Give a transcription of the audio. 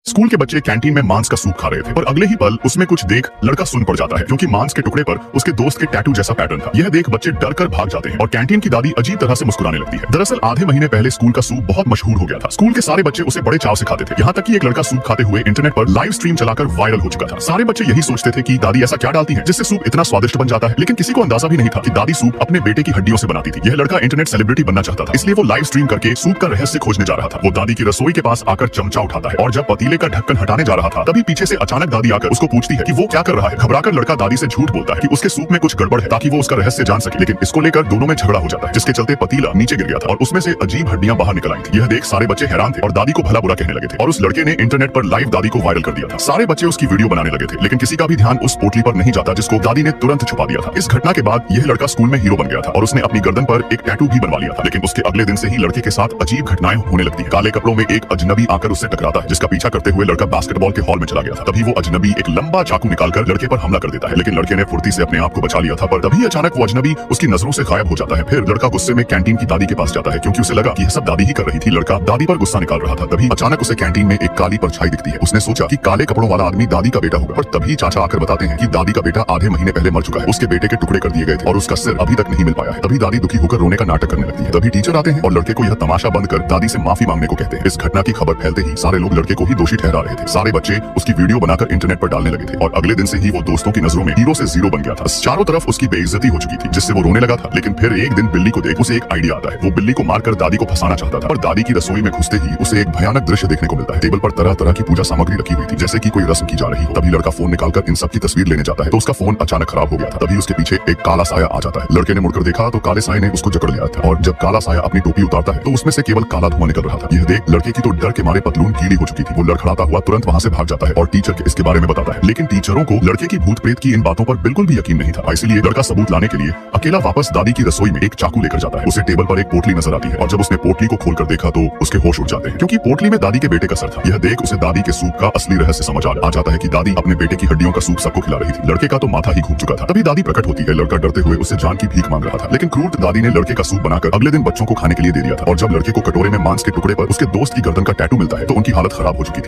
School के बच्चे canteen में मांस का सूप खा रहे थे और अगले ही पल उसमें कुछ देख लड़का सुन पड़ जाता है क्योंकि मांस के टुकड़े पर उसके दोस्त के टैटू जैसा पैटर्न था। यह देख बच्चे डर कर भाग जाते हैं और कैंटीन की दादी अजीब तरह से मुस्कुराने लगती है। दरअसल आधे महीने पहले स्कूल का सूप बहुत मशहूर हो गया था। स्कूल के सारे बच्चे उसे बड़े चाव से खाते थे, यहाँ तक कि एक लड़का सूप खाते हुए इंटरनेट पर लाइव स्ट्रीम चलाकर वायरल हो चुका था। सारे बच्चे यही सोचते थे कि दादी ऐसा क्या डालती है जिससे सूप इतना स्वादिष्ट बन जाता है, लेकिन किसी को अंदाजा भी नहीं था कि दादी सूप अपने बेटे की हड्डियों से बनाती थी। यह लड़का इंटरनेट सेलिब्रिटी बनना चाहता था, इसलिए वो लाइव स्ट्रीम करके सूप का रहस्य खोजने जा रहा था। वो दादी की रसोई के पास आकर चमचा उठाता है और जब पतीले का ढक्कन हटाने जा रहा था तभी पीछे से अचानक दादी आकर उसको पूछती है कि वो क्या कर रहा है। घबराकर लड़का दादी से झूठ बोलता है कि उसके सूप में कुछ गड़बड़ है ताकि वो उसका रहस्य जान सके, लेकिन इसको लेकर दोनों में झगड़ा हो जाता है जिसके चलते पतीला नीचे गिर गया था और उसमें से अजीब हड्डियां बाहर निकल आई थी। यह देख सारे बच्चे हैरान थे और दादी को भला बुरा कहने लगे थे और उस लड़के ने इंटरनेट पर लाइव दादी को वायरल कर दिया था। सारे बच्चे उसकी वीडियो बनाने लगे थे, लेकिन किसी का भी ध्यान उस पोटली पर नहीं जाता जिसको दादी ने तुरंत छुपा दिया था। इस घटना के बाद यह लड़का स्कूल में हीरो बन गया था और उसने अपनी गर्दन पर एक टैटू भी बनवा लिया था। लेकिन उसके अगले दिन से ही लड़के के साथ अजीब घटनाएं होने लगती है। काले कपड़ों में एक अजनबी आकर उससे टकराता है जिसका पीछा करते हुए लड़का बास्केटबॉल के हॉल में चला गया था। तभी वो अजनबी एक लंबा चाकू निकालकर लड़के पर हमला कर देता है, लेकिन लड़के ने फुर्ती से अपने आप को बचा लिया था। पर तभी अचानक वो अजनबी उसकी नजरों से गायब हो जाता है। फिर लड़का गुस्से में कैंटीन की दादी के पास जाता है क्योंकि उसे लगा कि यह सब दादी ही कर रही थी। लड़का दादी पर गुस्सा निकाल रहा था, तभी अचानक उसे कैंटीन में एक काली परछाई दिखती है। उसने सोचा कि काले कपड़ों वाला आदमी दादी का बेटा होगा, पर तभी चाचा आकर बताते हैं कि दादी का बेटा आधे महीने पहले मर चुका है। उसके बेटे के टुकड़े कर दिए गए थे और उसका सिर अभी तक नहीं मिल पाया है। तभी दादी दुखी होकर रोने का नाटक करने लगती है। तभी टीचर आते हैं और लड़के को यह तमाशा बंद कर दादी से माफी मांगने को कहते हैं। इस घटना की खबर फैलते ही सारे लोग लड़के को ही दोषी ठहरा रहे थे। सारे बच्चे उसकी वीडियो बनाकर इंटरनेट पर डालने लगे थे और अगले दिन से ही वो दोस्तों की नजरों में हीरो से जीरो बन गया था। चारों तरफ उसकी बेइज्जती हो चुकी थी जिससे वो रोने लगा था। लेकिन फिर एक दिन बिल्ली को देख उसे एक आइडिया आता है। वो बिल्ली को मारकर दादी को फंसाना चाहता था, पर दादी की रसोई में घुसते ही उसे एक भयानक दृश्य देखने को मिलता है। टेबल पर तरह तरह की पूजा सामग्री रखी हुई थी जैसे कि कोई रस्म की जा रही हो। तभी लड़का फोन निकालकर इन सब की तस्वीर लेने जाता है तो उसका फोन अचानक खराब हो गया था। तभी उसके पीछे एक काला साया आ जाता है। लड़के ने मुड़कर देखा तो काले साये ने उसको जकड़ लिया था और जब काला साया अपनी टोपी उतारता है तो उसमें से केवल काला धुआं निकल रहा था। यह देख लड़के की तो डर के मारे पतलून गीली हो चुकी थी। वो लड़खड़ाता हुआ तुरंत वहां से भाग जाता है और टीचर के इसके बारे में बताता है, लेकिन टीचरों को लड़के की भूत प्रेत की इन बातों पर बिल्कुल भी यकीन नहीं था। इसलिए लड़का सबूत लाने के लिए अकेला वापस दादी की रसोई में एक चाकू लेकर जाता है। उसे टेबल पर एक पोटली नजर आती है और जब उसने पोटली को खोलकर देखा तो उसके होश उड़ जाते हैं क्योंकि पोटली में दादी के बेटे का सर था। यह देख उसे दादी के सूप का असली रहस्य समझ आ जाता है कि दादी अपने बेटे की हड्डियों का सूप सबको खिला रही थी। लड़के का तो माथा ही घूम चुका था। तभी दादी प्रकट होती है। लड़का डरते हुए उससे जान की भीख मांग रहा था, लेकिन क्रूर दादी ने लड़के का सूप बनाकर अगले दिन बच्चों को खाने के लिए दे दिया था और जब लड़के को कटोरे में मांस के टुकड़े पर उसके दोस्त की गर्दन का टैटू मिलता है तो उनकी हालत खराब हो चुकी थी।